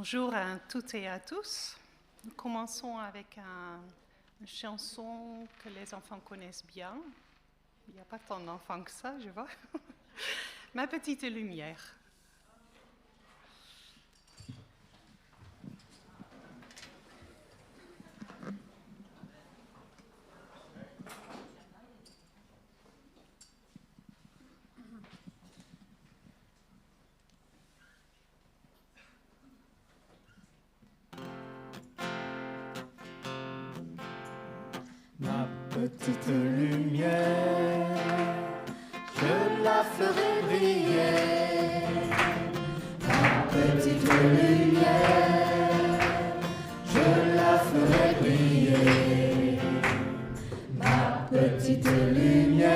Bonjour à toutes et à tous. Nous commençons avec une chanson que les enfants connaissent bien. Il n'y a pas tant d'enfants que ça, je vois. Ma petite lumière. Ma petite lumière, je la ferai briller. Ma petite lumière, je la ferai briller. Ma petite lumière,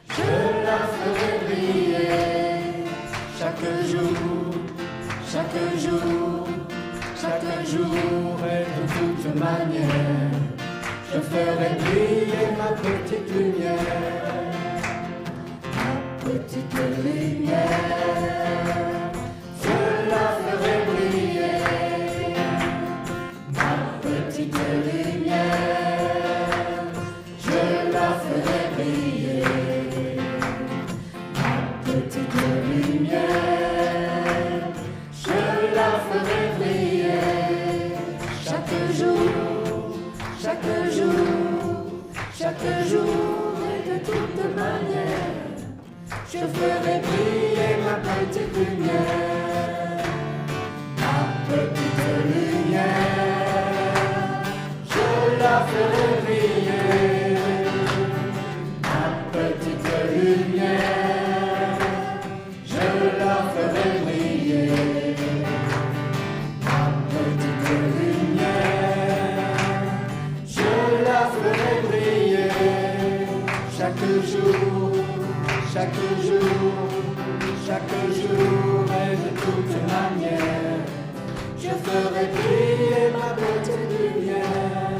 je la ferai briller. Chaque jour, chaque jour, chaque jour et de toute manière. Je ferai briller ma petite lumière, ma petite lumière, je la ferai briller, ma petite lumière, je la ferai briller, ma petite lumière, je la ferai briller, chaque jour, chaque jour et de toute manière, je ferai briller ma petite lumière, ma petite lumière, je la ferai briller, ma petite lumière, je la ferai briller, ma petite lumière, je la ferai briller, chaque jour, chaque jour, chaque jour et de toute manière, je ferai briller ma petite lumière,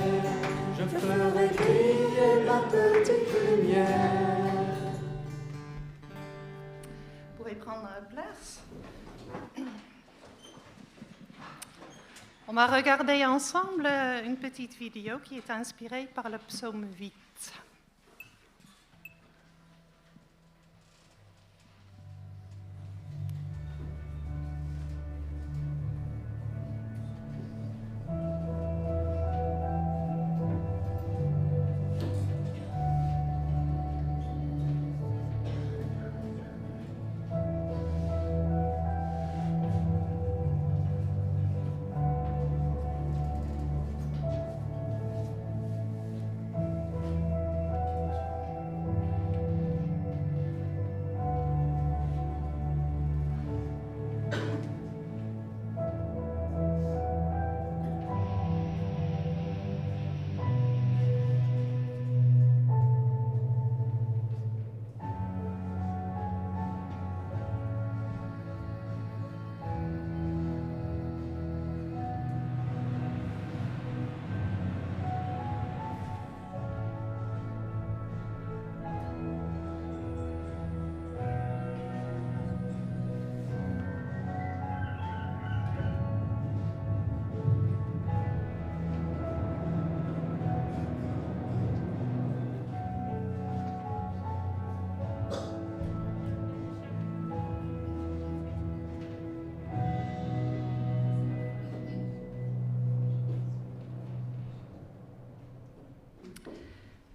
je ferai briller ma petite lumière. Vous pouvez prendre place. On va regarder ensemble une petite vidéo qui est inspirée par le psaume 8.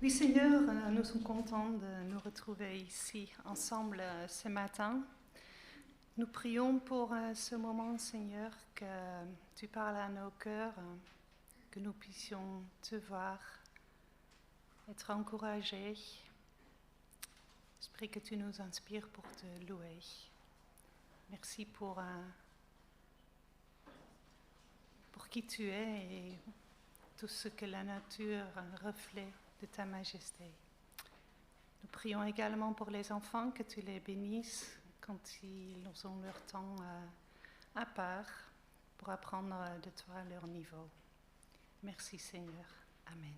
Oui, Seigneur, nous sommes contents de nous retrouver ici ensemble ce matin. Nous prions pour ce moment, Seigneur, que tu parles à nos cœurs, que nous puissions te voir, être encouragés. Esprit, que tu nous inspires pour te louer. Merci pour qui tu es et tout ce que la nature reflète de ta majesté. Nous prions également pour les enfants, que tu les bénisses quand ils ont leur temps à part pour apprendre de toi à leur niveau. Merci Seigneur. Amen.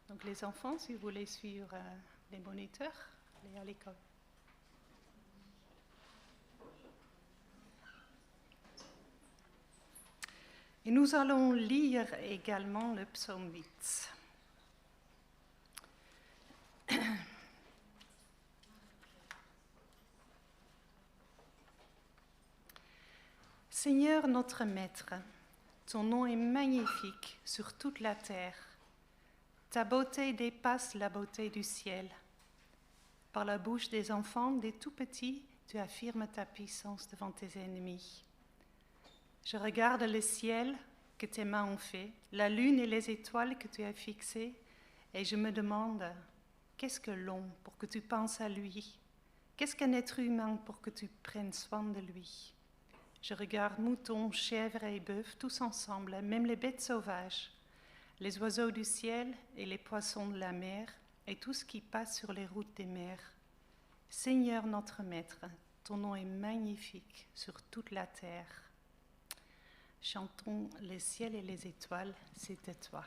Donc les enfants, si vous voulez suivre les moniteurs, allez à l'école. Et nous allons lire également le psaume 8. Seigneur notre Maître, ton nom est magnifique sur toute la terre. Ta beauté dépasse la beauté du ciel. Par la bouche des enfants, des tout-petits, tu affirmes ta puissance devant tes ennemis. Je regarde le ciel que tes mains ont fait, la lune et les étoiles que tu as fixées, et je me demande, qu'est-ce que l'homme pour que tu penses à lui? Qu'est-ce qu'un être humain pour que tu prennes soin de lui? Je regarde moutons, chèvres et bœufs, tous ensemble, même les bêtes sauvages, les oiseaux du ciel et les poissons de la mer, et tout ce qui passe sur les routes des mers. Seigneur notre Maître, ton nom est magnifique sur toute la terre. Chantons les ciels et les étoiles, c'est à toi.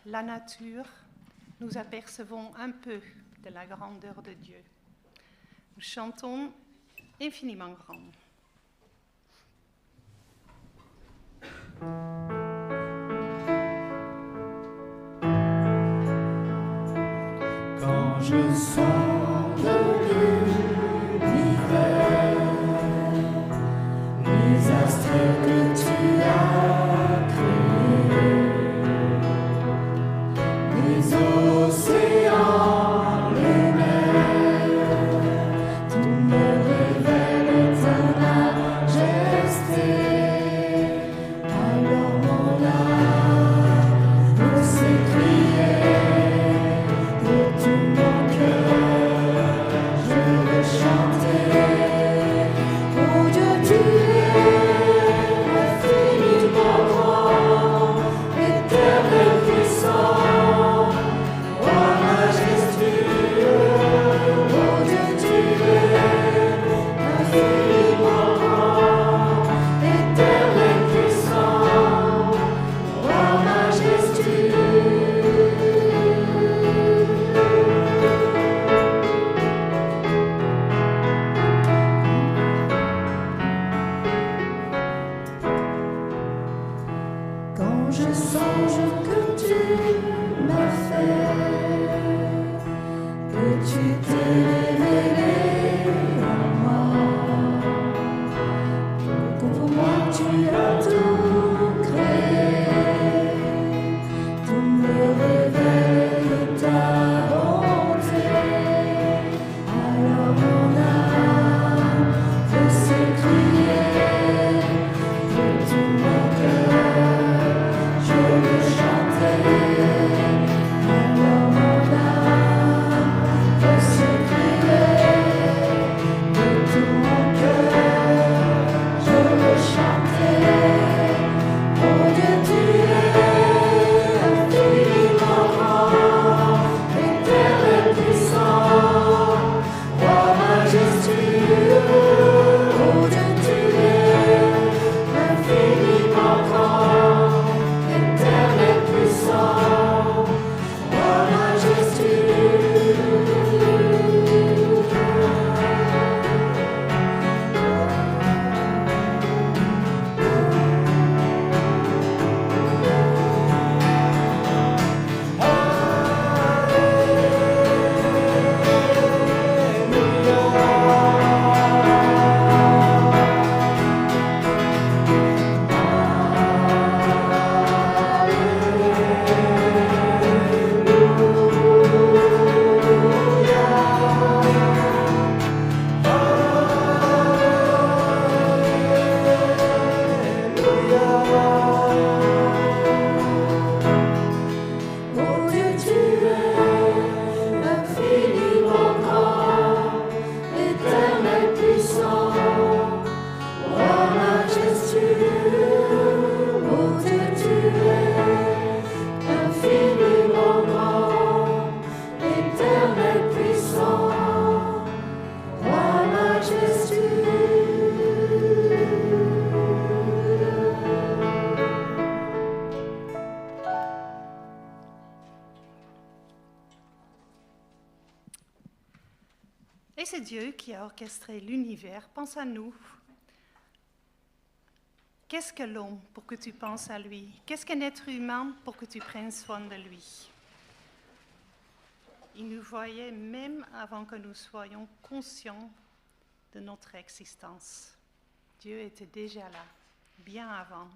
La nature, nous apercevons un peu de la grandeur de Dieu. Nous chantons infiniment grand. Quand je sens de l'univers, les astres que tu as créés, les océans, les mers, tout me révèle ta majesté. Alors mon âme peut s'écrier. De tout mon cœur, je veux chanter. Oh Dieu, tu es infiniment grand, éternel puissant, roi majestueux. Oh Dieu, tu es infiniment grand, éternel puissant, roi majestueux. Quand je songe que tu m'as fait, que tu t'es révélé à moi, que pour moi tu as tout créé, tout me révèle ta bonté. Alors mon âme peut s'écrier, de tout mon cœur, je veux chanter. Alors mon âme peut s'écrier, de tout mon cœur, je veux chanter. Oh Dieu, tu es infiniment grand, éternel puissant, roi majestueux. Oh Dieu, tu es infiniment grand, éternel puissant, roi majestueux. Oh Dieu, tu es infiniment grand, éternel puissant, roi majestueux. Oh Dieu, tu es infiniment grand, éternel puissant, roi majestueux. Et c'est Dieu qui a orchestré l'univers. Pense à nous. Qu'est-ce que l'homme pour que tu penses à lui? Qu'est-ce qu'un être humain pour que tu prennes soin de lui? Il nous voyait même avant que nous soyons conscients de notre existence. Dieu était déjà là, bien avant.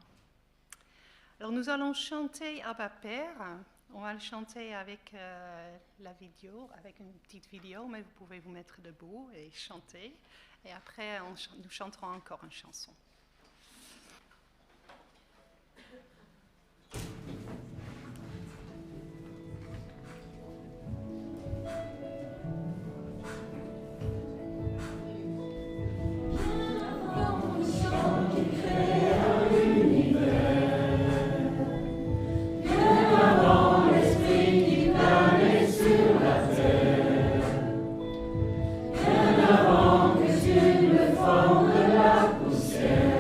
Alors nous allons chanter Abba Père. On va le chanter avec la vidéo, avec une petite vidéo, mais vous pouvez vous mettre debout et chanter. Et après, nous chanterons encore une chanson. Avant que tu me formes de la poussière,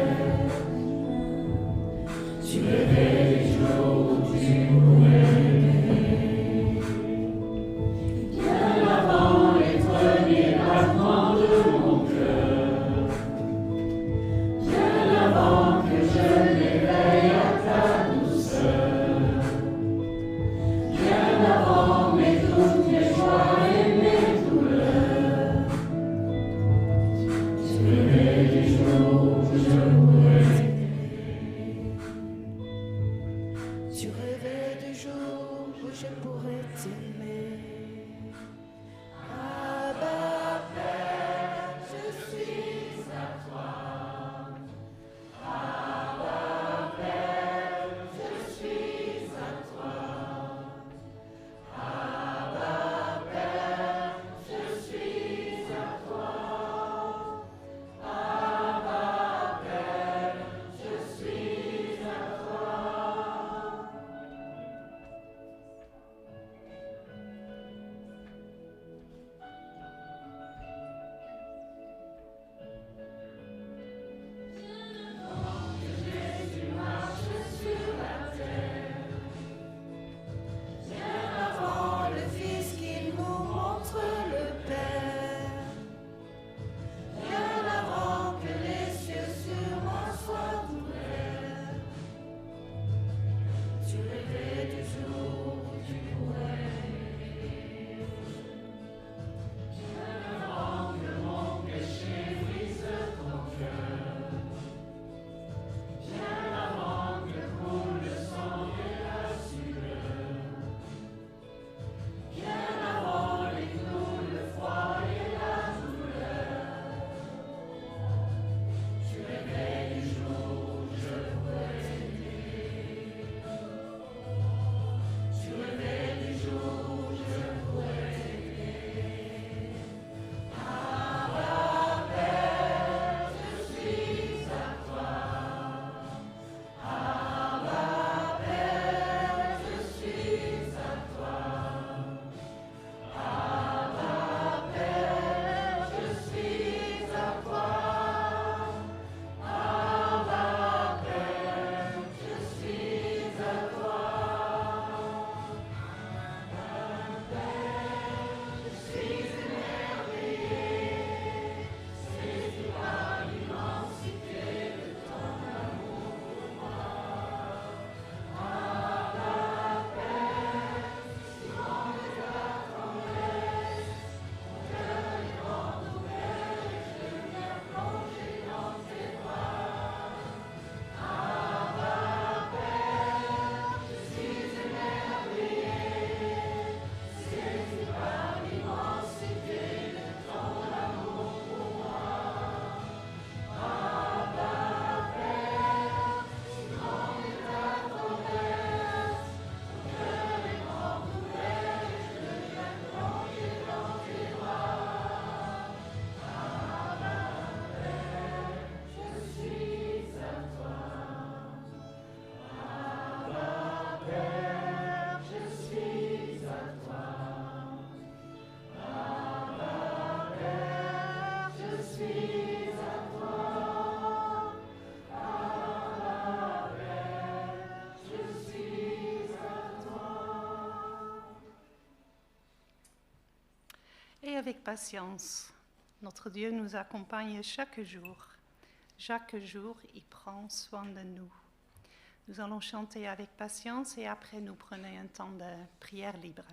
avec patience. Notre Dieu nous accompagne chaque jour. Chaque jour, il prend soin de nous. Nous allons chanter avec patience et après nous prenons un temps de prière libre.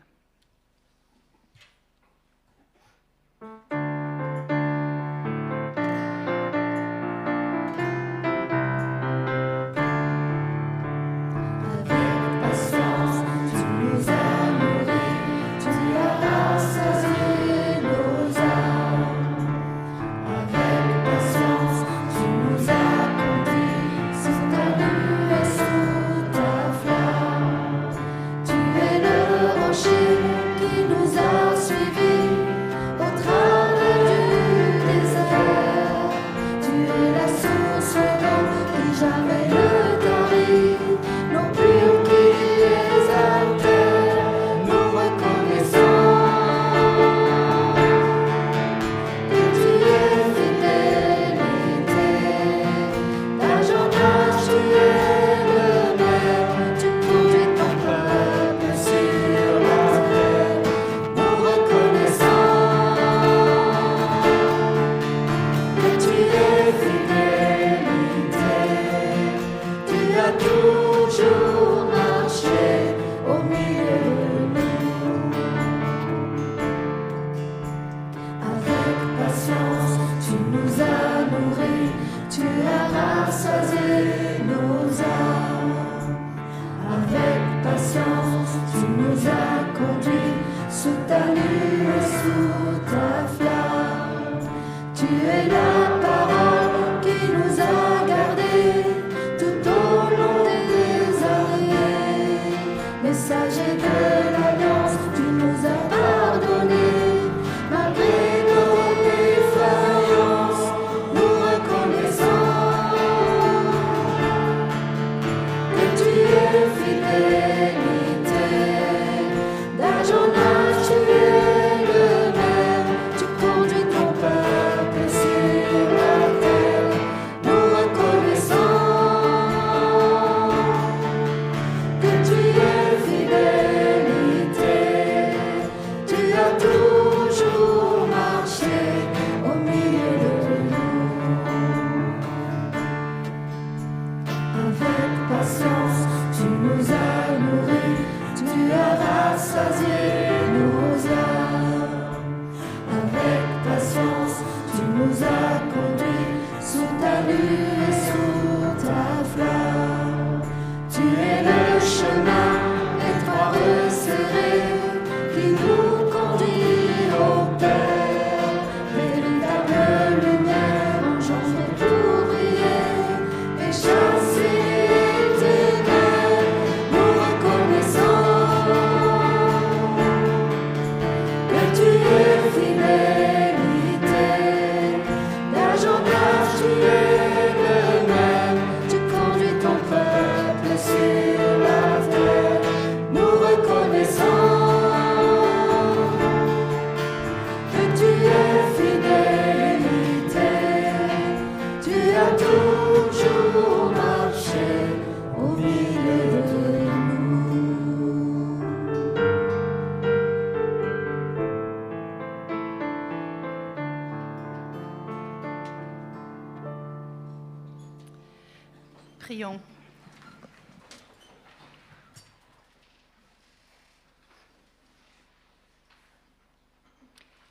Prions.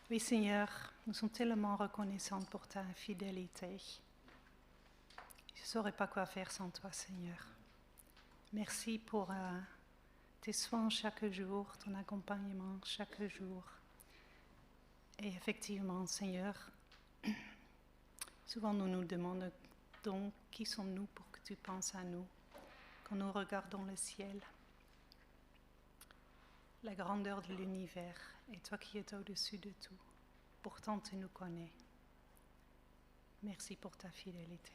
Oui, Seigneur, nous sommes tellement reconnaissants pour ta fidélité. Je ne saurais pas quoi faire sans toi, Seigneur. Merci pour tes soins chaque jour, ton accompagnement chaque jour. Et effectivement, Seigneur, souvent nous nous demandons donc qui sommes-nous pour que tu penses à nous quand nous regardons le ciel, la grandeur de l'univers et toi qui es au-dessus de tout. Pourtant, tu nous connais. Merci pour ta fidélité.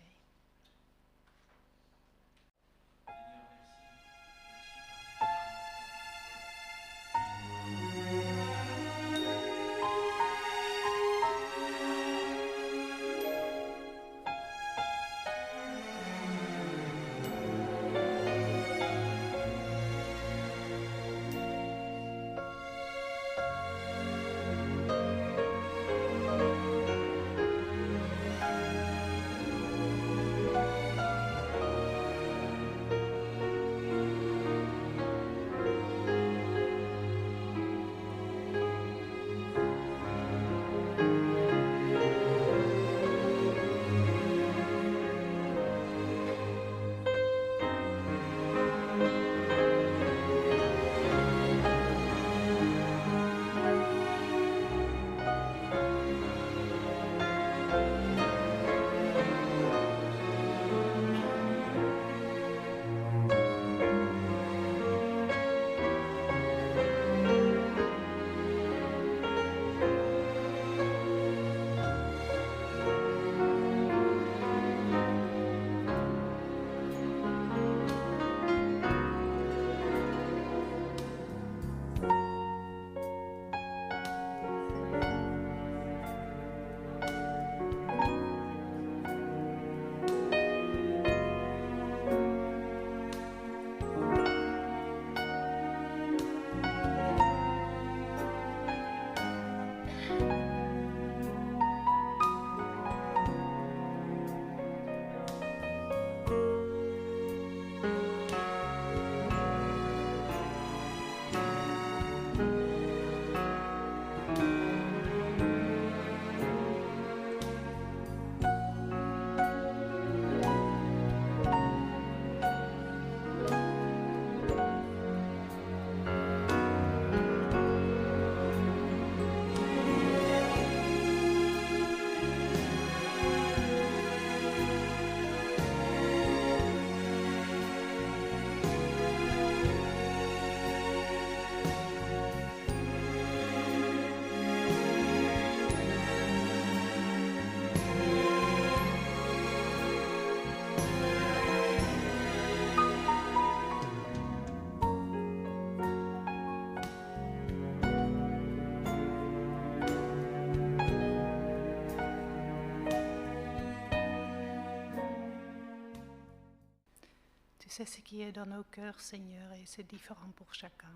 sais ce qui est dans nos cœurs, Seigneur, et c'est différent pour chacun.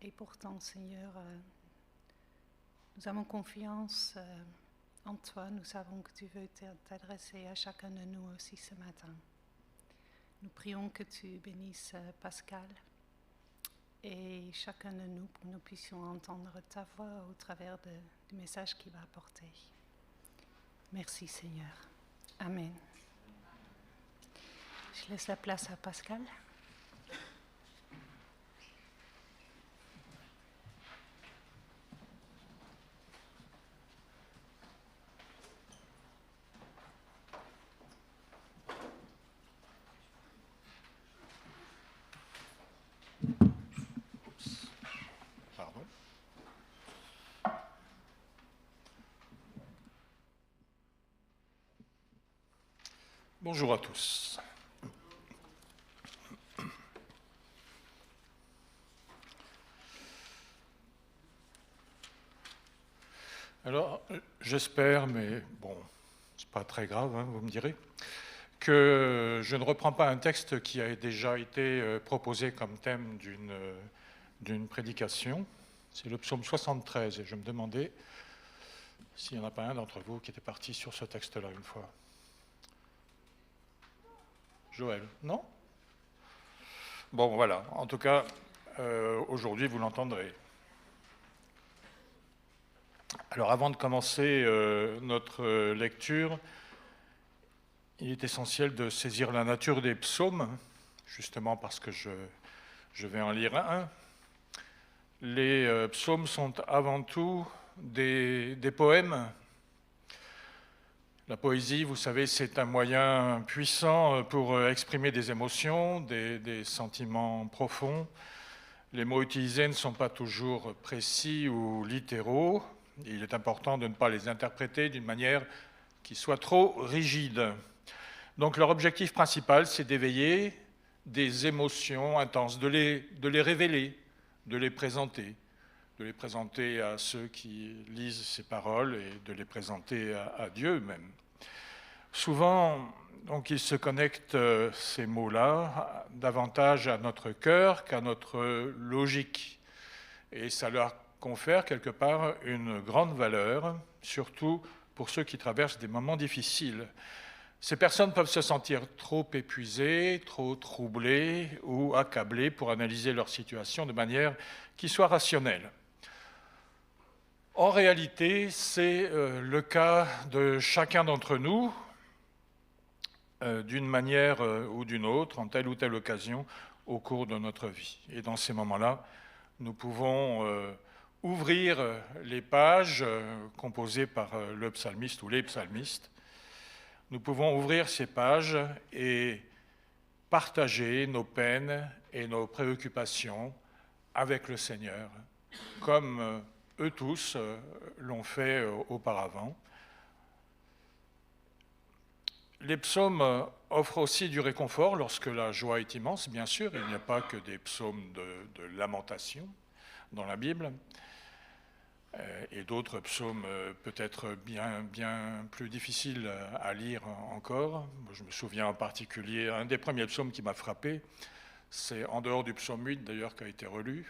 Et pourtant, Seigneur, nous avons confiance en toi. Nous savons que tu veux t'adresser à chacun de nous aussi ce matin. Nous prions que tu bénisses Pascal et chacun de nous pour que nous puissions entendre ta voix au travers du message qu'il va apporter. Merci Seigneur. Amen. Je laisse la place à Pascal. Pardon. Bonjour à tous. Alors, j'espère, mais bon, c'est pas très grave, hein, vous me direz, que je ne reprends pas un texte qui a déjà été proposé comme thème d'une prédication. C'est le psaume 73, et je me demandais s'il n'y en a pas un d'entre vous qui était parti sur ce texte-là une fois. Joël, non? Bon, voilà. En tout cas, aujourd'hui, vous l'entendrez. Alors, avant de commencer notre lecture, il est essentiel de saisir la nature des psaumes, justement parce que je vais en lire un. Les psaumes sont avant tout des poèmes. La poésie, vous savez, c'est un moyen puissant pour exprimer des émotions, des sentiments profonds. Les mots utilisés ne sont pas toujours précis ou littéraux. Il est important de ne pas les interpréter d'une manière qui soit trop rigide. Donc leur objectif principal, c'est d'éveiller des émotions intenses, de les révéler, de les présenter à ceux qui lisent ces paroles et de les présenter à Dieu même. Souvent, donc, ils se connectent, ces mots-là, davantage à notre cœur qu'à notre logique. Et ça leur confère quelque part une grande valeur, surtout pour ceux qui traversent des moments difficiles. Ces personnes peuvent se sentir trop épuisées, trop troublées ou accablées pour analyser leur situation de manière qui soit rationnelle. En réalité, c'est le cas de chacun d'entre nous, d'une manière ou d'une autre, en telle ou telle occasion, au cours de notre vie. Et dans ces moments-là, nous pouvons ouvrir les pages composées par le psalmiste ou les psalmistes. Nous pouvons ouvrir ces pages et partager nos peines et nos préoccupations avec le Seigneur, comme eux tous l'ont fait auparavant. Les psaumes offrent aussi du réconfort lorsque la joie est immense, bien sûr. Il n'y a pas que des psaumes de lamentation dans la Bible, et d'autres psaumes peut-être bien plus difficiles à lire encore. Je me souviens en particulier, un des premiers psaumes qui m'a frappé, c'est en dehors du psaume 8 d'ailleurs qui a été relu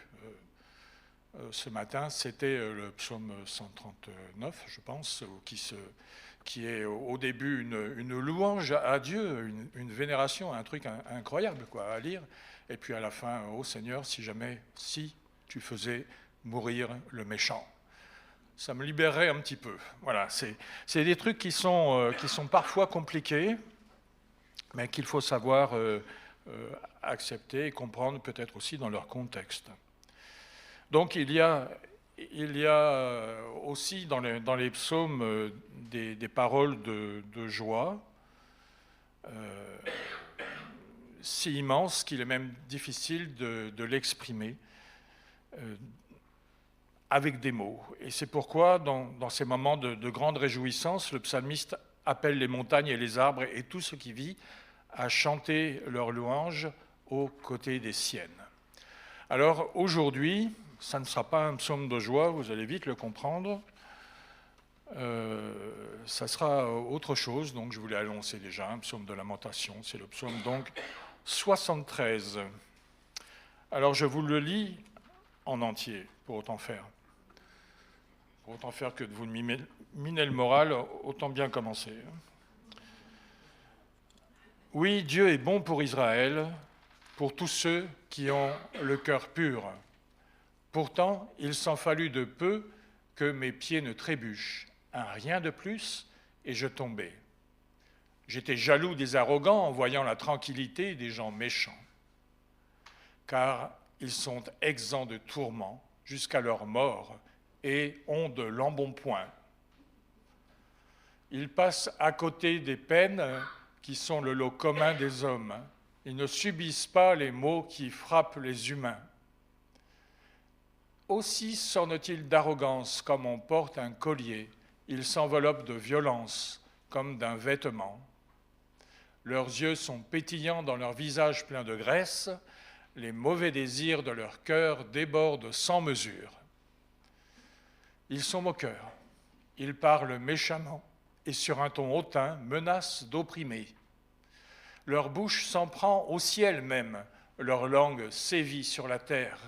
ce matin, c'était le psaume 139, je pense, qui est au début une louange à Dieu, une vénération, un truc incroyable à lire, et puis à la fin, ô Seigneur, si tu faisais mourir le méchant. Ça me libérerait un petit peu. Voilà, c'est des trucs qui sont parfois compliqués, mais qu'il faut savoir accepter et comprendre peut-être aussi dans leur contexte. Donc il y a aussi dans les psaumes des paroles de joie si immenses qu'il est même difficile de l'exprimer avec des mots. Et c'est pourquoi dans ces moments de grande réjouissance, le psalmiste appelle les montagnes et les arbres et tout ce qui vit à chanter leur louange aux côtés des siennes. Alors aujourd'hui, ça ne sera pas un psaume de joie, vous allez vite le comprendre. ça sera autre chose, donc je voulais annoncer déjà un psaume de lamentation, c'est le psaume donc 73. Alors je vous le lis en entier, pour autant faire. Pour autant faire que de vous miner le moral, autant bien commencer. Oui, Dieu est bon pour Israël, pour tous ceux qui ont le cœur pur. Pourtant, il s'en fallut de peu que mes pieds ne trébuchent. Un rien de plus, et je tombais. J'étais jaloux des arrogants en voyant la tranquillité des gens méchants, car ils sont exempts de tourments jusqu'à leur mort et ont de l'embonpoint. Ils passent à côté des peines qui sont le lot commun des hommes. Ils ne subissent pas les maux qui frappent les humains. Aussi s'ornent-ils d'arrogance comme on porte un collier. Ils s'enveloppent de violence comme d'un vêtement. Leurs yeux sont pétillants dans leur visage plein de graisse. Les mauvais désirs de leur cœur débordent sans mesure. Ils sont moqueurs. Ils parlent méchamment et sur un ton hautain menacent d'opprimer. Leur bouche s'en prend au ciel même. Leur langue sévit sur la terre.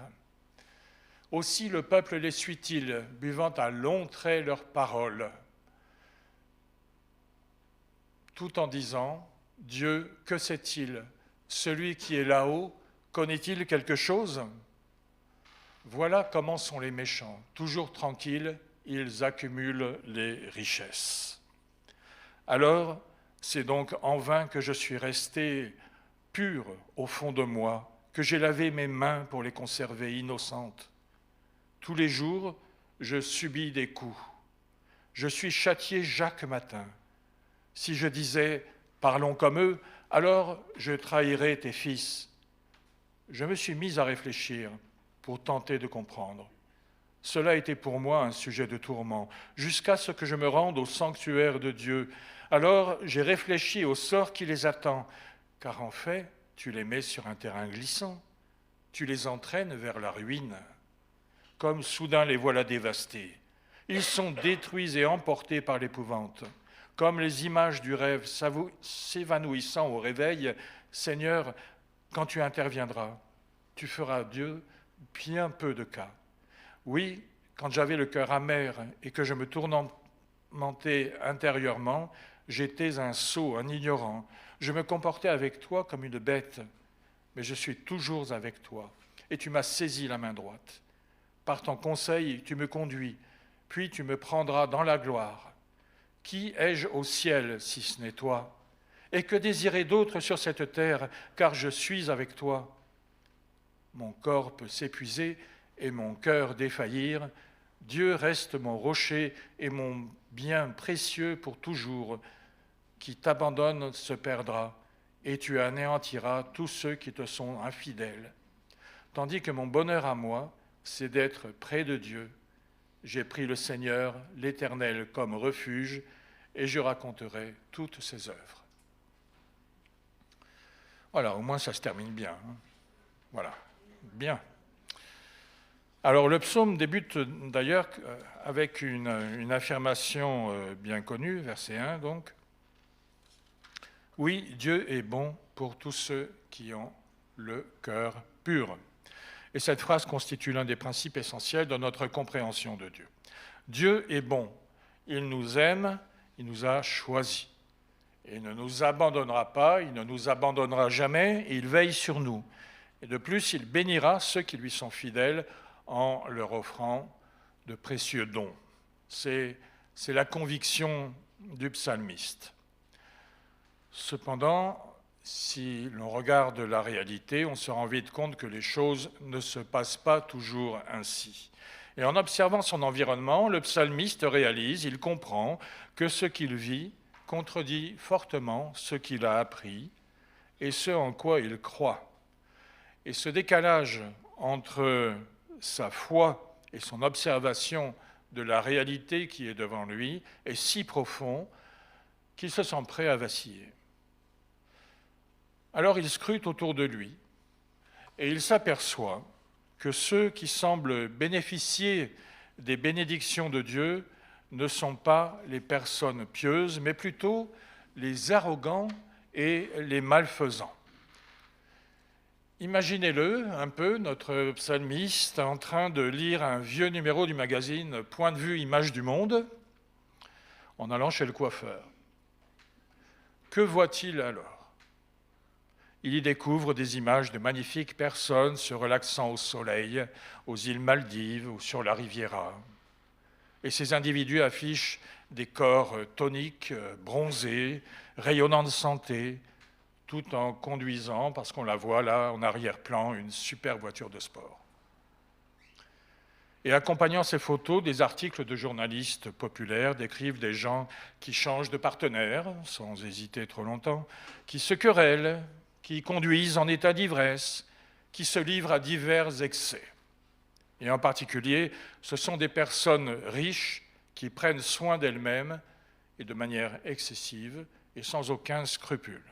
Aussi le peuple les suit-il, buvant à longs traits leurs paroles, tout en disant « Dieu, que sait-il? Celui qui est là-haut, connaît-il quelque chose ?» Voilà comment sont les méchants. Toujours tranquilles, ils accumulent les richesses. Alors, c'est donc en vain que je suis resté pur au fond de moi, que j'ai lavé mes mains pour les conserver innocentes. Tous les jours, je subis des coups. Je suis châtié chaque matin. Si je disais « parlons comme eux », alors je trahirais tes fils. Je me suis mis à réfléchir pour tenter de comprendre. Cela était pour moi un sujet de tourment, jusqu'à ce que je me rende au sanctuaire de Dieu. Alors j'ai réfléchi au sort qui les attend, car en fait, tu les mets sur un terrain glissant. Tu les entraînes vers la ruine. Comme soudain les voilà dévastés. Ils sont détruits et emportés par l'épouvante. Comme les images du rêve s'évanouissant au réveil, Seigneur, quand tu interviendras, tu feras Dieu bien peu de cas. Oui, quand j'avais le cœur amer et que je me tourmentais intérieurement, j'étais un sot, un ignorant. Je me comportais avec toi comme une bête, mais je suis toujours avec toi, et tu m'as saisi la main droite. Par ton conseil, tu me conduis, puis tu me prendras dans la gloire. Qui ai-je au ciel si ce n'est toi? Et que désirer d'autre sur cette terre, car je suis avec toi? Mon corps peut s'épuiser et mon cœur défaillir. Dieu reste mon rocher et mon bien précieux pour toujours. Qui t'abandonne se perdra, et tu anéantiras tous ceux qui te sont infidèles. Tandis que mon bonheur à moi, c'est d'être près de Dieu. J'ai pris le Seigneur, l'Éternel, comme refuge, et je raconterai toutes ses œuvres. Voilà, au moins ça se termine bien. Voilà, bien. Alors le psaume débute d'ailleurs avec une affirmation bien connue, verset 1 donc. Oui, Dieu est bon pour tous ceux qui ont le cœur pur. Et cette phrase constitue l'un des principes essentiels de notre compréhension de Dieu. Dieu est bon, il nous aime, il nous a choisis. Il ne nous abandonnera pas, il ne nous abandonnera jamais, et il veille sur nous. Et de plus, il bénira ceux qui lui sont fidèles en leur offrant de précieux dons. C'est la conviction du psalmiste. Cependant, si l'on regarde la réalité, on se rend vite compte que les choses ne se passent pas toujours ainsi. Et en observant son environnement, le psalmiste réalise, il comprend que ce qu'il vit contredit fortement ce qu'il a appris et ce en quoi il croit. Et ce décalage entre sa foi et son observation de la réalité qui est devant lui est si profond qu'il se sent prêt à vaciller. Alors il scrute autour de lui et il s'aperçoit que ceux qui semblent bénéficier des bénédictions de Dieu ne sont pas les personnes pieuses, mais plutôt les arrogants et les malfaisants. Imaginez-le un peu, notre psalmiste en train de lire un vieux numéro du magazine Point de vue, Image du Monde, en allant chez le coiffeur. Que voit-il alors? Il y découvre des images de magnifiques personnes se relaxant au soleil, aux îles Maldives ou sur la Riviera. Et ces individus affichent des corps toniques, bronzés, rayonnants de santé, tout en conduisant, parce qu'on la voit là en arrière-plan, une super voiture de sport. Et accompagnant ces photos, des articles de journalistes populaires décrivent des gens qui changent de partenaire, sans hésiter trop longtemps, qui se querellent, qui conduisent en état d'ivresse, qui se livrent à divers excès. Et en particulier, ce sont des personnes riches qui prennent soin d'elles-mêmes et de manière excessive et sans aucun scrupule.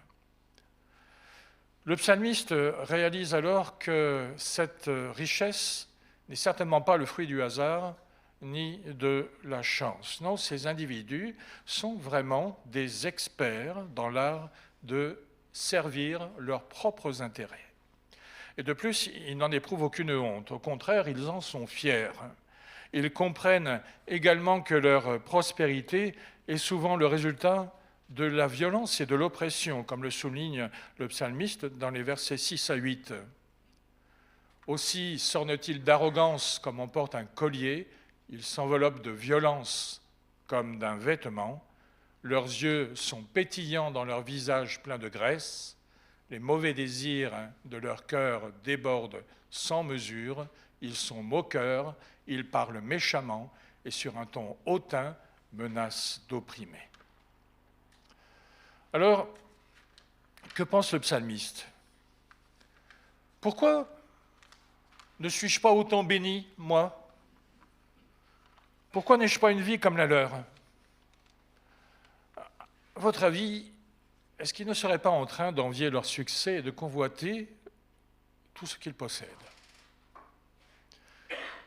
Le psalmiste réalise alors que cette richesse n'est certainement pas le fruit du hasard ni de la chance. Non, ces individus sont vraiment des experts dans l'art de servir leurs propres intérêts. Et de plus, ils n'en éprouvent aucune honte. Au contraire, ils en sont fiers. Ils comprennent également que leur prospérité est souvent le résultat de la violence et de l'oppression, comme le souligne le psalmiste dans les versets 6 à 8. Aussi s'ornent-ils d'arrogance comme on porte un collier, ils s'enveloppent de violence comme d'un vêtement, leurs yeux sont pétillants dans leur visage plein de graisse, les mauvais désirs de leur cœur débordent sans mesure, ils sont moqueurs, ils parlent méchamment et sur un ton hautain menacent d'opprimer. Alors, que pense le psalmiste? Pourquoi ne suis-je pas autant béni, moi? Pourquoi n'ai-je pas une vie comme la leur? À votre avis, est-ce qu'ils ne seraient pas en train d'envier leur succès et de convoiter tout ce qu'ils possèdent?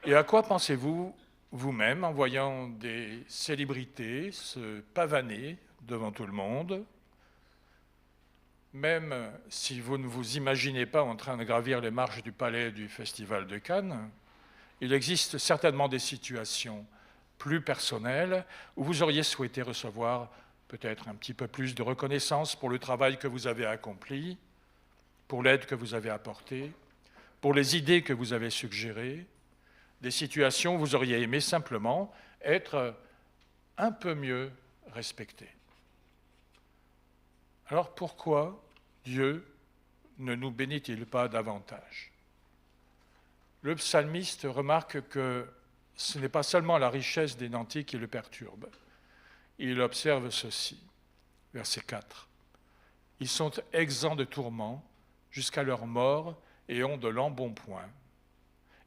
Et à quoi pensez-vous vous-même en voyant des célébrités se pavaner devant tout le monde? Même si vous ne vous imaginez pas en train de gravir les marches du palais du Festival de Cannes, il existe certainement des situations plus personnelles où vous auriez souhaité recevoir peut-être un petit peu plus de reconnaissance pour le travail que vous avez accompli, pour l'aide que vous avez apportée, pour les idées que vous avez suggérées, des situations où vous auriez aimé simplement être un peu mieux respecté. Alors pourquoi Dieu ne nous bénit-il pas davantage? Le psalmiste remarque que ce n'est pas seulement la richesse des nantis qui le perturbe. Il observe ceci, verset 4. Ils sont exempts de tourments jusqu'à leur mort et ont de l'embonpoint.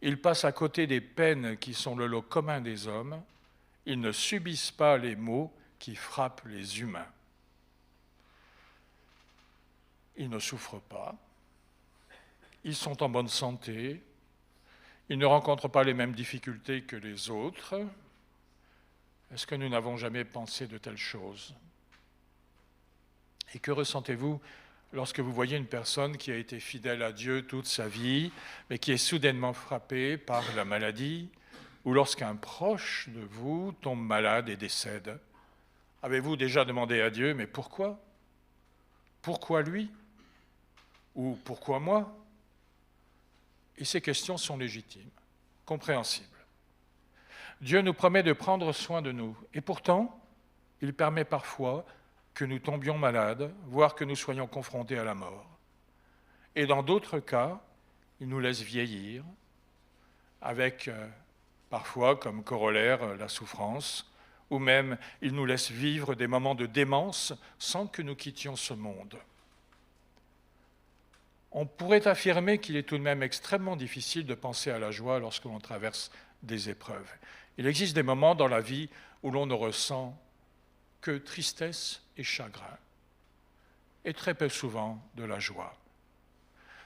Ils passent à côté des peines qui sont le lot commun des hommes. Ils ne subissent pas les maux qui frappent les humains. Ils ne souffrent pas, ils sont en bonne santé, ils ne rencontrent pas les mêmes difficultés que les autres. Est-ce que nous n'avons jamais pensé de telles choses? Et que ressentez-vous lorsque vous voyez une personne qui a été fidèle à Dieu toute sa vie, mais qui est soudainement frappée par la maladie, ou lorsqu'un proche de vous tombe malade et décède? Avez-vous déjà demandé à Dieu, mais pourquoi? Pourquoi lui? Ou pourquoi moi? Et ces questions sont légitimes, compréhensibles. Dieu nous promet de prendre soin de nous, et pourtant, il permet parfois que nous tombions malades, voire que nous soyons confrontés à la mort. Et dans d'autres cas, il nous laisse vieillir, avec parfois comme corollaire la souffrance, ou même il nous laisse vivre des moments de démence sans que nous quittions ce monde. On pourrait affirmer qu'il est tout de même extrêmement difficile de penser à la joie lorsque l'on traverse des épreuves. Il existe des moments dans la vie où l'on ne ressent que tristesse et chagrin, et très peu souvent de la joie.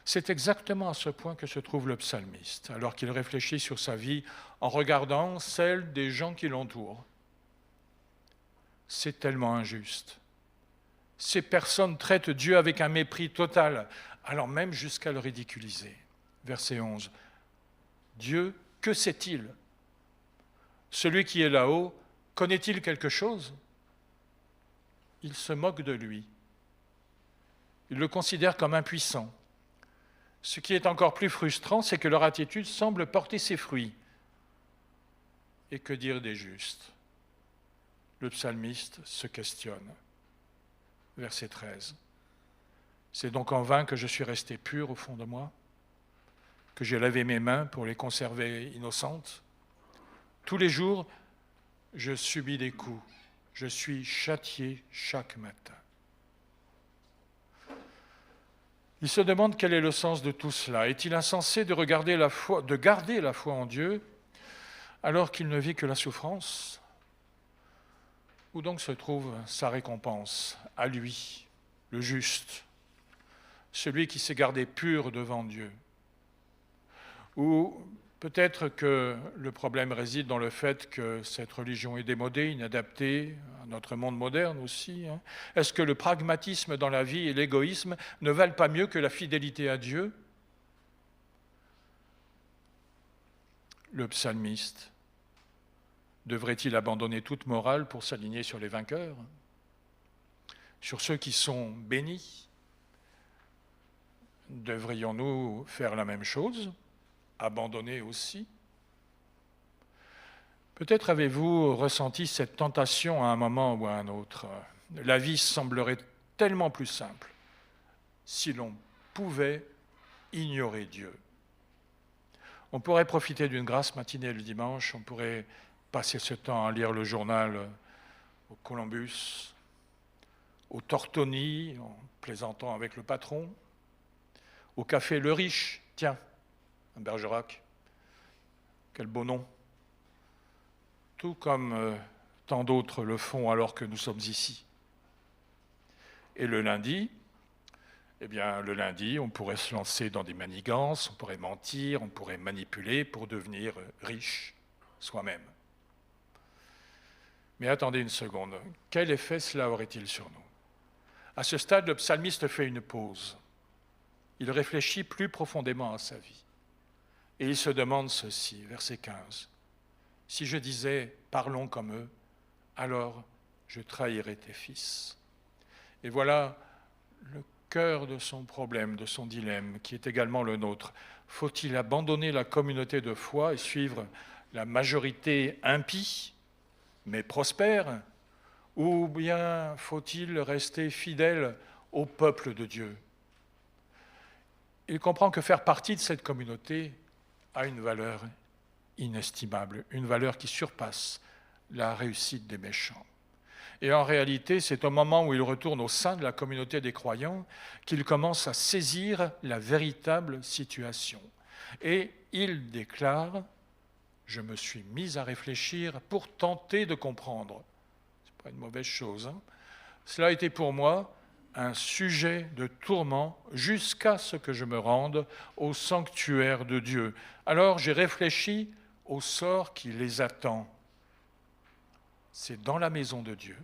C'est exactement à ce point que se trouve le psalmiste, alors qu'il réfléchit sur sa vie en regardant celle des gens qui l'entourent. c'est tellement injuste. Ces personnes traitent Dieu avec un mépris total, allant même jusqu'à le ridiculiser. Verset 11. Dieu, que sait-il? Celui qui est là-haut, connaît-il quelque chose? Il se moque de lui. Il le considère comme impuissant. Ce qui est encore plus frustrant, c'est que leur attitude semble porter ses fruits. Et que dire des justes? Le psalmiste se questionne. Verset 13. C'est donc en vain que je suis resté pur au fond de moi, que j'ai lavé mes mains pour les conserver innocentes. Tous les jours, je subis des coups, je suis châtié chaque matin. Il se demande quel est le sens de tout cela. Est-il insensé de garder la foi en Dieu alors qu'il ne vit que la souffrance? Où donc se trouve sa récompense? À lui, le juste, celui qui s'est gardé pur devant Dieu. Ou peut-être que le problème réside dans le fait que cette religion est démodée, inadaptée à notre monde moderne aussi. Est-ce que le pragmatisme dans la vie et l'égoïsme ne valent pas mieux que la fidélité à Dieu? Le psalmiste devrait-il abandonner toute morale pour s'aligner sur les vainqueurs, sur ceux qui sont bénis? Devrions-nous faire la même chose? Abandonner aussi? Peut-être avez-vous ressenti cette tentation à un moment ou à un autre. La vie semblerait tellement plus simple si l'on pouvait ignorer Dieu. On pourrait profiter d'une grasse matinée le dimanche, on pourrait passer ce temps à lire le journal au Columbus, au Tortoni, en plaisantant avec le patron, au café Le Riche, tiens, à Bergerac, quel beau nom. Tout comme tant d'autres le font alors que nous sommes ici. Et le lundi, on pourrait se lancer dans des manigances, on pourrait mentir, on pourrait manipuler pour devenir riche soi-même. Mais attendez une seconde, quel effet cela aurait-il sur nous? À ce stade, le psalmiste fait une pause. Il réfléchit plus profondément à sa vie. Et il se demande ceci, verset 15. Si je disais « parlons comme eux », alors je trahirais tes fils. Et voilà le cœur de son problème, de son dilemme, qui est également le nôtre. Faut-il abandonner la communauté de foi et suivre la majorité impie, mais prospère, ou bien faut-il rester fidèle au peuple de Dieu? Il comprend que faire partie de cette communauté a une valeur inestimable, une valeur qui surpasse la réussite des méchants. Et en réalité, c'est au moment où il retourne au sein de la communauté des croyants qu'il commence à saisir la véritable situation. Et il déclare « Je me suis mis à réfléchir pour tenter de comprendre ». Ce n'est pas une mauvaise chose. Cela a été pour moi un sujet de tourment jusqu'à ce que je me rende au sanctuaire de Dieu. Alors j'ai réfléchi au sort qui les attend. C'est dans la maison de Dieu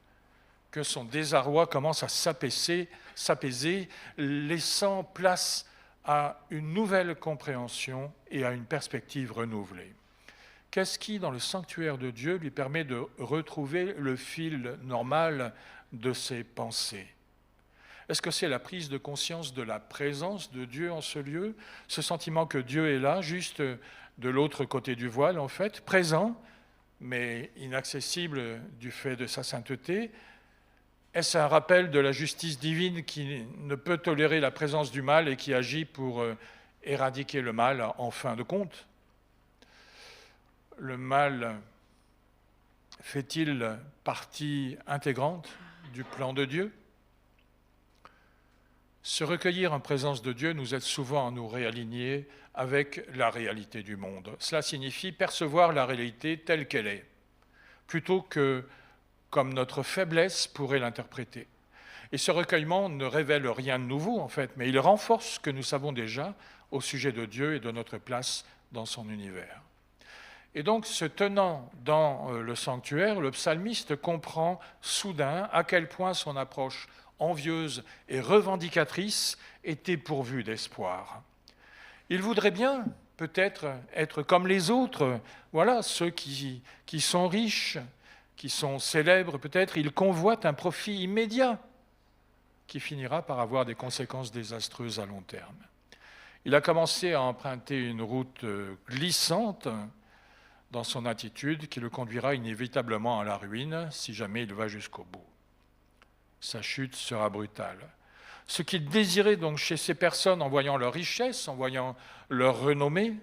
que son désarroi commence à s'apaiser, laissant place à une nouvelle compréhension et à une perspective renouvelée. Qu'est-ce qui, dans le sanctuaire de Dieu, lui permet de retrouver le fil normal de ses pensées? Est-ce que c'est la prise de conscience de la présence de Dieu en ce lieu, ce sentiment que Dieu est là, juste de l'autre côté du voile, en fait, présent, mais inaccessible du fait de sa sainteté? Est-ce un rappel de la justice divine qui ne peut tolérer la présence du mal et qui agit pour éradiquer le mal en fin de compte? Le mal fait-il partie intégrante du plan de Dieu? Se recueillir en présence de Dieu nous aide souvent à nous réaligner avec la réalité du monde. Cela signifie percevoir la réalité telle qu'elle est, plutôt que comme notre faiblesse pourrait l'interpréter. Et ce recueillement ne révèle rien de nouveau, en fait, mais il renforce ce que nous savons déjà au sujet de Dieu et de notre place dans son univers. Et donc, se tenant dans le sanctuaire, le psalmiste comprend soudain à quel point son approche envieuse et revendicatrice était pourvue d'espoir. Il voudrait bien, peut-être, être comme les autres, voilà, ceux qui sont riches, qui sont célèbres, peut-être, il convoite un profit immédiat qui finira par avoir des conséquences désastreuses à long terme. Il a commencé à emprunter une route glissante dans son attitude qui le conduira inévitablement à la ruine si jamais il va jusqu'au bout. Sa chute sera brutale. Ce qu'il désirait donc chez ces personnes en voyant leur richesse, en voyant leur renommée,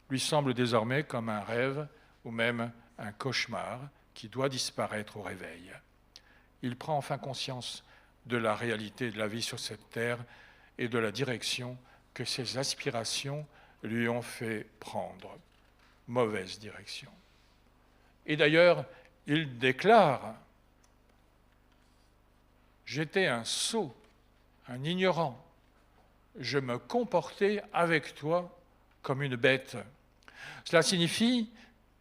lui semble désormais comme un rêve ou même un cauchemar qui doit disparaître au réveil. Il prend enfin conscience de la réalité de la vie sur cette terre et de la direction que ses aspirations lui ont fait prendre. Mauvaise direction. Et d'ailleurs, il déclare « J'étais un sot, un ignorant. Je me comportais avec toi comme une bête. » Cela signifie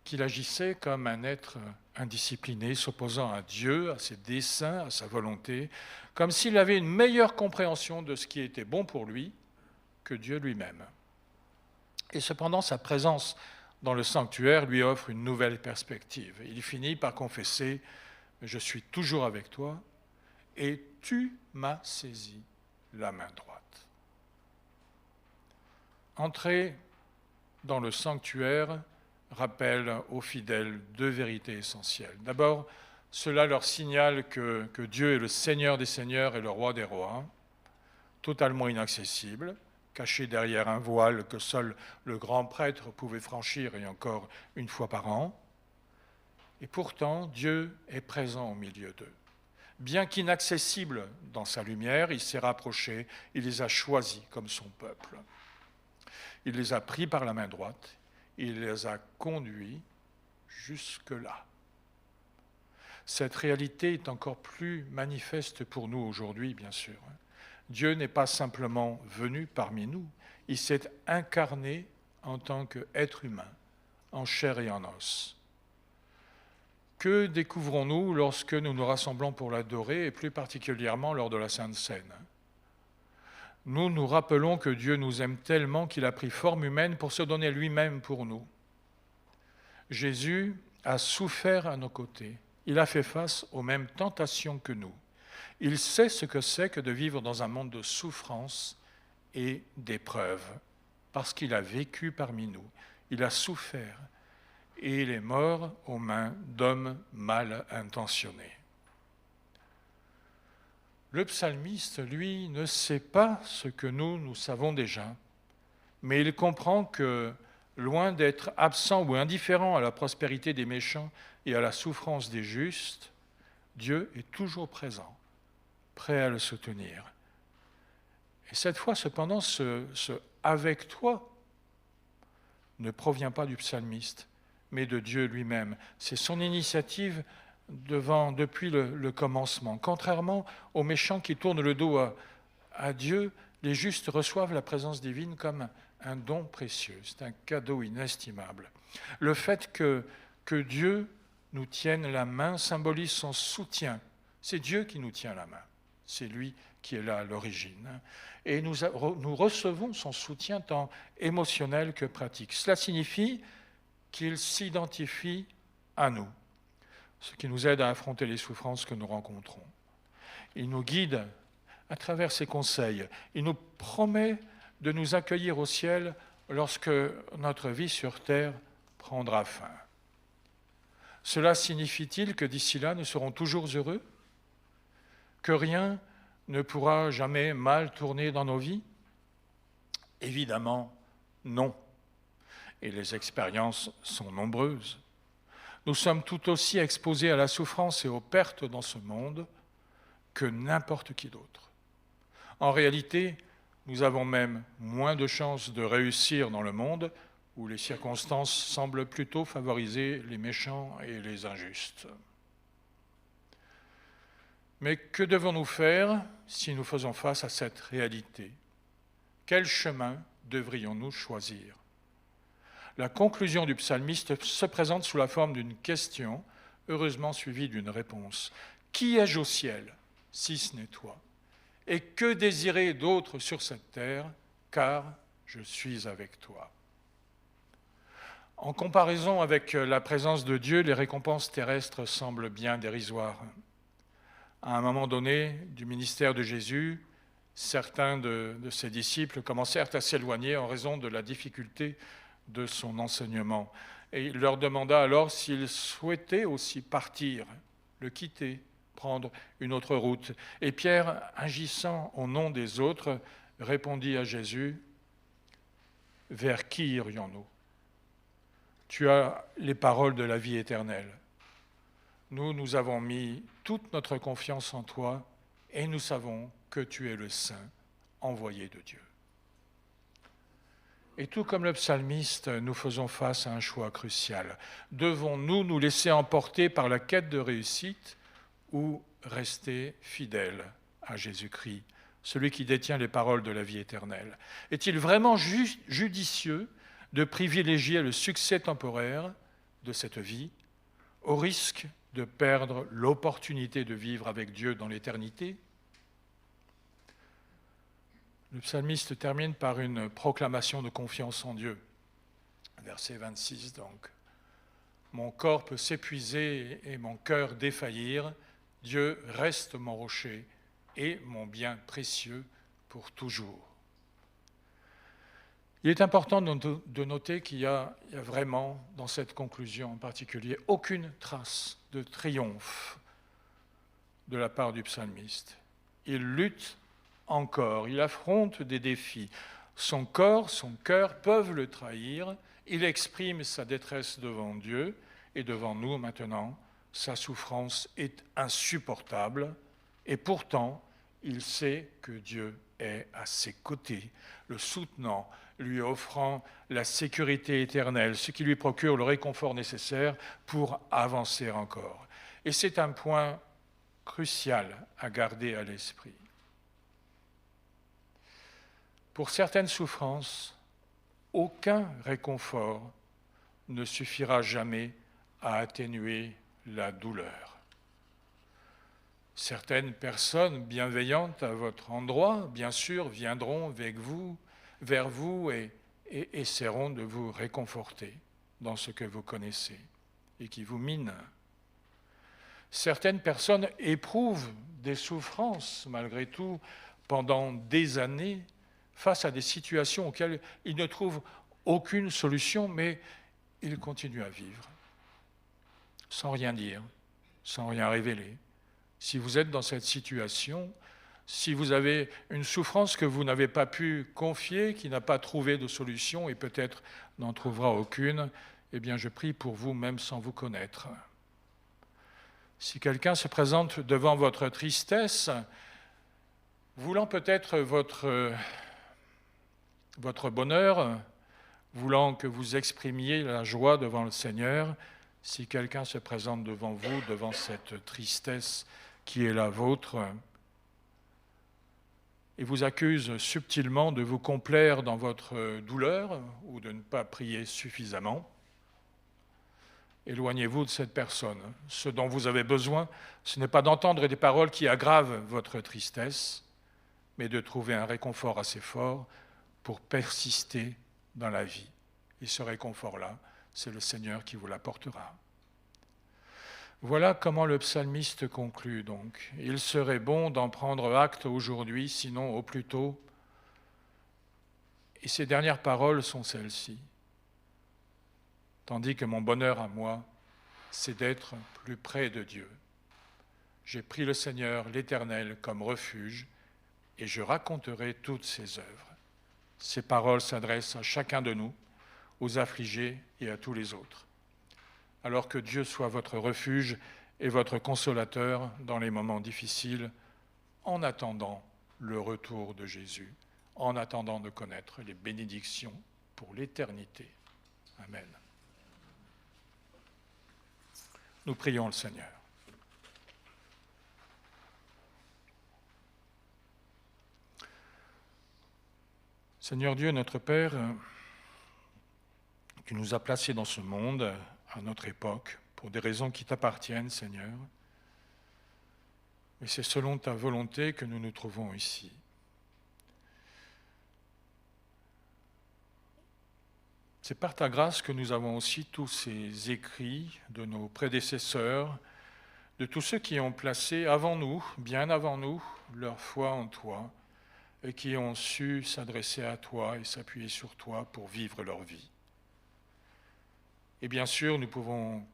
qu'il agissait comme un être indiscipliné, s'opposant à Dieu, à ses desseins, à sa volonté, comme s'il avait une meilleure compréhension de ce qui était bon pour lui que Dieu lui-même. Et cependant, sa présence dans le sanctuaire lui offre une nouvelle perspective. Il finit par confesser « Je suis toujours avec toi et tu m'as saisi la main droite. » Entrer dans le sanctuaire rappelle aux fidèles deux vérités essentielles. D'abord, cela leur signale que Dieu est le Seigneur des Seigneurs et le Roi des Rois, totalement inaccessible, caché derrière un voile que seul le grand prêtre pouvait franchir, et encore une fois par an. Et pourtant, Dieu est présent au milieu d'eux. Bien qu'inaccessible dans sa lumière, il s'est rapproché, il les a choisis comme son peuple. Il les a pris par la main droite, il les a conduits jusque-là. Cette réalité est encore plus manifeste pour nous aujourd'hui, bien sûr. Dieu n'est pas simplement venu parmi nous, il s'est incarné en tant qu'être humain, en chair et en os. Que découvrons-nous lorsque nous nous rassemblons pour l'adorer, et plus particulièrement lors de la Sainte Seine ? Nous nous rappelons que Dieu nous aime tellement qu'il a pris forme humaine pour se donner lui-même pour nous. Jésus a souffert à nos côtés, il a fait face aux mêmes tentations que nous. Il sait ce que c'est que de vivre dans un monde de souffrance et d'épreuves, parce qu'il a vécu parmi nous. Il a souffert et il est mort aux mains d'hommes mal intentionnés. Le psalmiste, lui, ne sait pas ce que nous savons déjà, mais il comprend que, loin d'être absent ou indifférent à la prospérité des méchants et à la souffrance des justes, Dieu est toujours présent, prêt à le soutenir. Et cette fois, cependant, ce « avec toi » ne provient pas du psalmiste, mais de Dieu lui-même. C'est son initiative depuis le commencement. Contrairement aux méchants qui tournent le dos à Dieu, les justes reçoivent la présence divine comme un don précieux. C'est un cadeau inestimable. Le fait que Dieu nous tienne la main symbolise son soutien. C'est Dieu qui nous tient la main. C'est lui qui est là à l'origine. Et nous recevons son soutien tant émotionnel que pratique. Cela signifie qu'il s'identifie à nous, ce qui nous aide à affronter les souffrances que nous rencontrons. Il nous guide à travers ses conseils. Il nous promet de nous accueillir au ciel lorsque notre vie sur terre prendra fin. Cela signifie-t-il que d'ici là, nous serons toujours heureux ? Que rien ne pourra jamais mal tourner dans nos vies ? Évidemment, non. Et les expériences sont nombreuses. Nous sommes tout aussi exposés à la souffrance et aux pertes dans ce monde que n'importe qui d'autre. En réalité, nous avons même moins de chances de réussir dans le monde où les circonstances semblent plutôt favoriser les méchants et les injustes. Mais que devons-nous faire si nous faisons face à cette réalité ? Quel chemin devrions-nous choisir ? La conclusion du psalmiste se présente sous la forme d'une question, heureusement suivie d'une réponse. « Qui ai-je au ciel, si ce n'est toi ? Et que désirer d'autre sur cette terre, car je suis avec toi. » En comparaison avec la présence de Dieu, les récompenses terrestres semblent bien dérisoires. À un moment donné du ministère de Jésus, certains de ses disciples commencèrent à s'éloigner en raison de la difficulté de son enseignement. Et il leur demanda alors s'ils souhaitaient aussi partir, le quitter, prendre une autre route. Et Pierre, agissant au nom des autres, répondit à Jésus, « Vers qui irions-nous ? Tu as les paroles de la vie éternelle. Nous avons mis toute notre confiance en toi et nous savons que tu es le Saint envoyé de Dieu. » Et tout comme le psalmiste, nous faisons face à un choix crucial. Devons-nous nous laisser emporter par la quête de réussite ou rester fidèles à Jésus-Christ, celui qui détient les paroles de la vie éternelle? Est-il vraiment judicieux de privilégier le succès temporaire de cette vie au risque de perdre l'opportunité de vivre avec Dieu dans l'éternité? Le psalmiste termine par une proclamation de confiance en Dieu. Verset 26 donc. « Mon corps peut s'épuiser et mon cœur défaillir. Dieu reste mon rocher et mon bien précieux pour toujours. » Il est important de noter qu'il y a vraiment, dans cette conclusion en particulier, aucune trace de triomphe de la part du psalmiste. Il lutte encore, il affronte des défis. Son corps, son cœur peuvent le trahir. Il exprime sa détresse devant Dieu et devant nous maintenant. Sa souffrance est insupportable et pourtant, il sait que Dieu est à ses côtés, le soutenant, lui offrant la sécurité éternelle, ce qui lui procure le réconfort nécessaire pour avancer encore. Et c'est un point crucial à garder à l'esprit. Pour certaines souffrances, aucun réconfort ne suffira jamais à atténuer la douleur. Certaines personnes bienveillantes à votre endroit, bien sûr, viendront vers vous et essaieront de vous réconforter dans ce que vous connaissez et qui vous mine. Certaines personnes éprouvent des souffrances, malgré tout, pendant des années, face à des situations auxquelles ils ne trouvent aucune solution, mais ils continuent à vivre, sans rien dire, sans rien révéler. Si vous êtes dans cette situation, si vous avez une souffrance que vous n'avez pas pu confier, qui n'a pas trouvé de solution et peut-être n'en trouvera aucune, eh bien je prie pour vous même sans vous connaître. Si quelqu'un se présente devant votre tristesse, voulant peut-être votre bonheur, voulant que vous exprimiez la joie devant le Seigneur, si quelqu'un se présente devant vous, devant cette tristesse qui est la vôtre, et vous accuse subtilement de vous complaire dans votre douleur ou de ne pas prier suffisamment, éloignez-vous de cette personne. Ce dont vous avez besoin, ce n'est pas d'entendre des paroles qui aggravent votre tristesse, mais de trouver un réconfort assez fort pour persister dans la vie. Et ce réconfort-là, c'est le Seigneur qui vous l'apportera. Voilà comment le psalmiste conclut donc. Il serait bon d'en prendre acte aujourd'hui, sinon au plus tôt. Et ses dernières paroles sont celles-ci. Tandis que mon bonheur à moi, c'est d'être plus près de Dieu. J'ai pris le Seigneur, l'Éternel, comme refuge, et je raconterai toutes ses œuvres. Ces paroles s'adressent à chacun de nous, aux affligés et à tous les autres. Alors que Dieu soit votre refuge et votre consolateur dans les moments difficiles, en attendant le retour de Jésus, en attendant de connaître les bénédictions pour l'éternité. Amen. Nous prions le Seigneur. Seigneur Dieu, notre Père, Tu nous as placés dans ce monde, à notre époque, pour des raisons qui t'appartiennent, Seigneur. Mais c'est selon ta volonté que nous nous trouvons ici. C'est par ta grâce que nous avons aussi tous ces écrits de nos prédécesseurs, de tous ceux qui ont placé avant nous, bien avant nous, leur foi en toi, et qui ont su s'adresser à toi et s'appuyer sur toi pour vivre leur vie. Et bien sûr, nous pouvons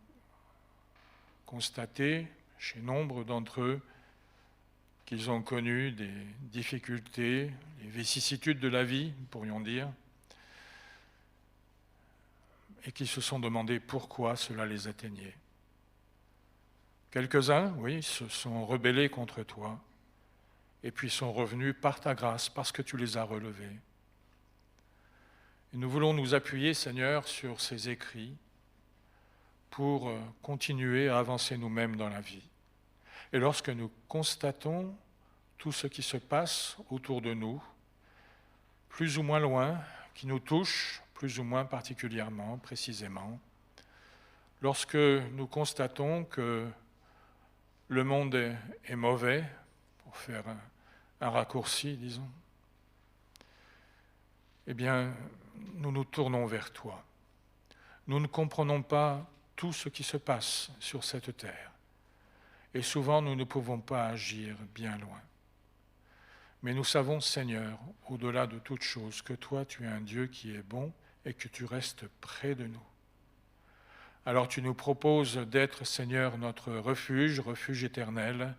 constater, chez nombre d'entre eux, qu'ils ont connu des difficultés, les vicissitudes de la vie, pourrions dire, et qu'ils se sont demandé pourquoi cela les atteignait. Quelques-uns, oui, se sont rebellés contre toi, et puis sont revenus par ta grâce, parce que tu les as relevés. Et nous voulons nous appuyer, Seigneur, sur ces écrits pour continuer à avancer nous-mêmes dans la vie. Et lorsque nous constatons tout ce qui se passe autour de nous, plus ou moins loin, qui nous touche, plus ou moins particulièrement, précisément, lorsque nous constatons que le monde est mauvais, pour faire un raccourci, disons, eh bien, nous nous tournons vers toi. Nous ne comprenons pas tout ce qui se passe sur cette terre. Et souvent, nous ne pouvons pas agir bien loin. Mais nous savons, Seigneur, au-delà de toute chose, que toi, tu es un Dieu qui est bon et que tu restes près de nous. Alors tu nous proposes d'être, Seigneur, notre refuge, refuge éternel,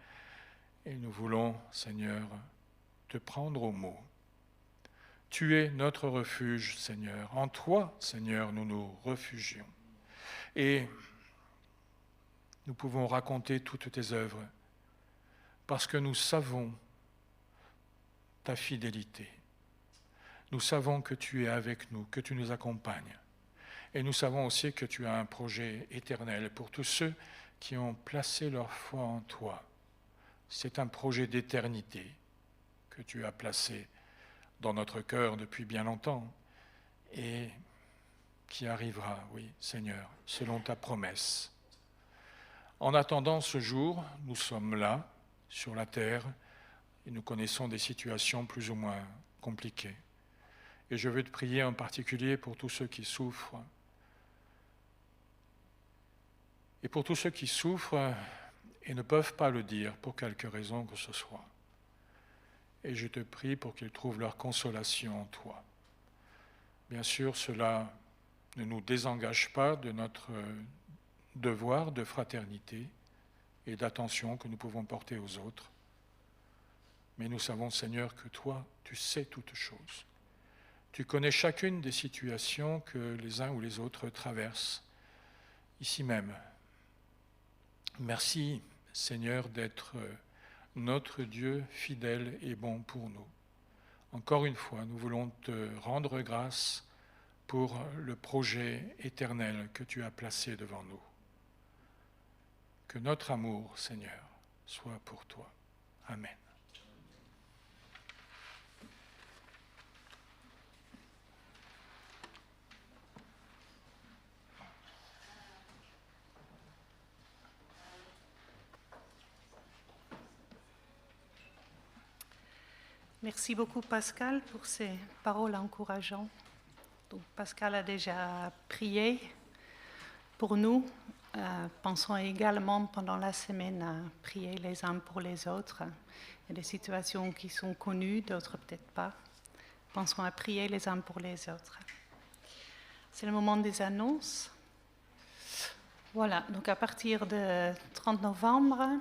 et nous voulons, Seigneur, te prendre au mot. Tu es notre refuge, Seigneur. En toi, Seigneur, nous nous réfugions. Et nous pouvons raconter toutes tes œuvres parce que nous savons ta fidélité. Nous savons que tu es avec nous, que tu nous accompagnes. Et nous savons aussi que tu as un projet éternel pour tous ceux qui ont placé leur foi en toi. C'est un projet d'éternité que tu as placé dans notre cœur depuis bien longtemps et qui arrivera, oui, Seigneur, selon ta promesse. En attendant ce jour, nous sommes là, sur la terre, et nous connaissons des situations plus ou moins compliquées. Et je veux te prier en particulier pour tous ceux qui souffrent. Et pour tous ceux qui souffrent et ne peuvent pas le dire pour quelque raison que ce soit. Et je te prie pour qu'ils trouvent leur consolation en toi. Bien sûr, cela ne nous désengage pas de notre devoir de fraternité et d'attention que nous pouvons porter aux autres. Mais nous savons, Seigneur, que toi, tu sais toutes choses. Tu connais chacune des situations que les uns ou les autres traversent, ici même. Merci, Seigneur, d'être notre Dieu fidèle et bon pour nous. Encore une fois, nous voulons te rendre grâce pour le projet éternel que tu as placé devant nous. Que notre amour, Seigneur, soit pour toi. Amen. Merci beaucoup Pascal pour ces paroles encourageantes. Donc, Pascal a déjà prié pour nous. Pensons également pendant la semaine à prier les uns pour les autres. Il y a des situations qui sont connues, d'autres peut-être pas. Pensons à prier les uns pour les autres. C'est le moment des annonces. Voilà, donc à partir du 30 novembre,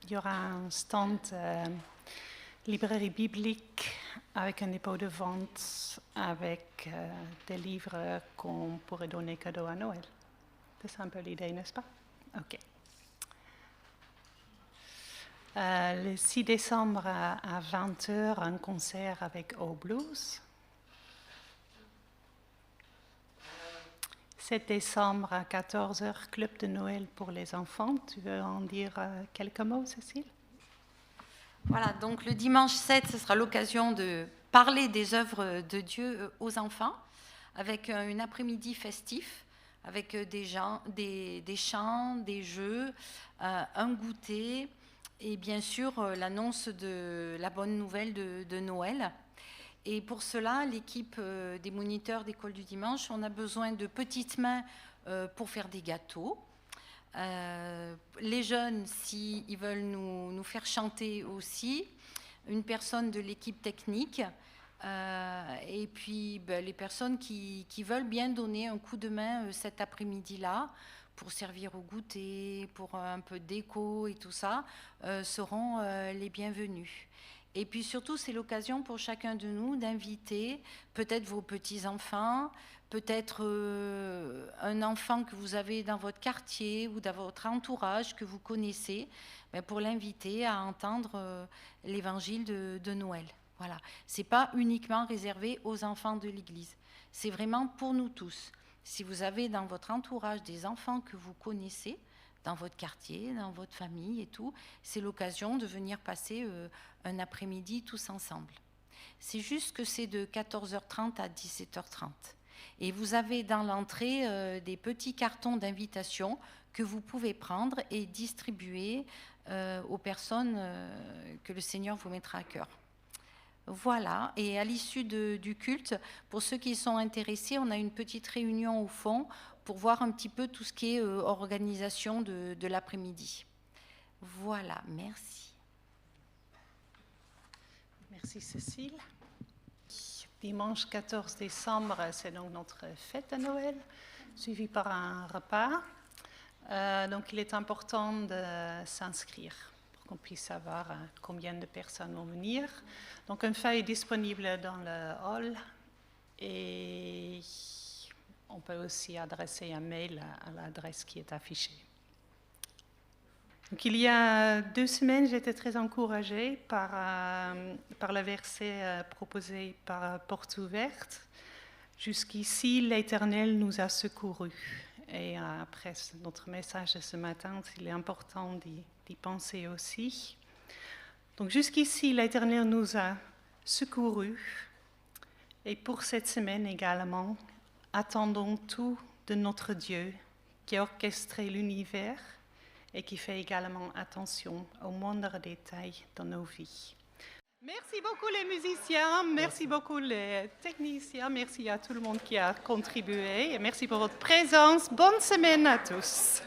il y aura un stand librairie biblique avec un dépôt de vente avec des livres qu'on pourrait donner cadeau à Noël. C'est un peu l'idée, n'est-ce pas? OK. Le 6 décembre à 20h, un concert avec O Blues. 7 décembre à 14h, club de Noël pour les enfants. Tu veux en dire quelques mots, Cécile? Voilà, donc le dimanche 7, ce sera l'occasion de parler des œuvres de Dieu aux enfants, avec une après-midi festif, avec des chants, des jeux, un goûter, et bien sûr l'annonce de la bonne nouvelle de Noël. Et pour cela, l'équipe des moniteurs d'école du dimanche, on a besoin de petites mains pour faire des gâteaux. Les jeunes, s'ils veulent nous faire chanter aussi, une personne de l'équipe technique, et puis les personnes qui veulent bien donner un coup de main cet après-midi-là, pour servir au goûter, pour un peu de déco et tout ça, seront les bienvenus. Et puis surtout, c'est l'occasion pour chacun de nous d'inviter peut-être vos petits-enfants, peut-être un enfant que vous avez dans votre quartier ou dans votre entourage que vous connaissez, pour l'inviter à entendre l'évangile de Noël. Voilà. Ce n'est pas uniquement réservé aux enfants de l'Église, c'est vraiment pour nous tous. Si vous avez dans votre entourage des enfants que vous connaissez, dans votre quartier, dans votre famille et tout, c'est l'occasion de venir passer un après-midi tous ensemble. C'est juste que c'est de 14h30 à 17h30. Et vous avez dans l'entrée des petits cartons d'invitation que vous pouvez prendre et distribuer aux personnes que le Seigneur vous mettra à cœur. Voilà, et à l'issue du culte, pour ceux qui sont intéressés, on a une petite réunion au fond pour voir un petit peu tout ce qui est organisation de l'après-midi. Voilà, merci. Merci Cécile. Dimanche 14 décembre, c'est donc notre fête de Noël, suivie par un repas. Donc il est important de s'inscrire pour qu'on puisse savoir combien de personnes vont venir. Donc une feuille est disponible dans le hall et on peut aussi adresser un mail à l'adresse qui est affichée. Donc, il y a 2 semaines, j'étais très encouragée par le verset proposé par Porte ouverte. Jusqu'ici, l'Éternel nous a secourus. Et après notre message de ce matin, il est important d'y penser aussi. Donc jusqu'ici, l'Éternel nous a secourus. Et pour cette semaine également, attendons tout de notre Dieu qui a orchestré l'univers et qui fait également attention aux moindres détails dans nos vies. Merci beaucoup les musiciens, merci beaucoup les techniciens, merci à tout le monde qui a contribué et merci pour votre présence. Bonne semaine à tous.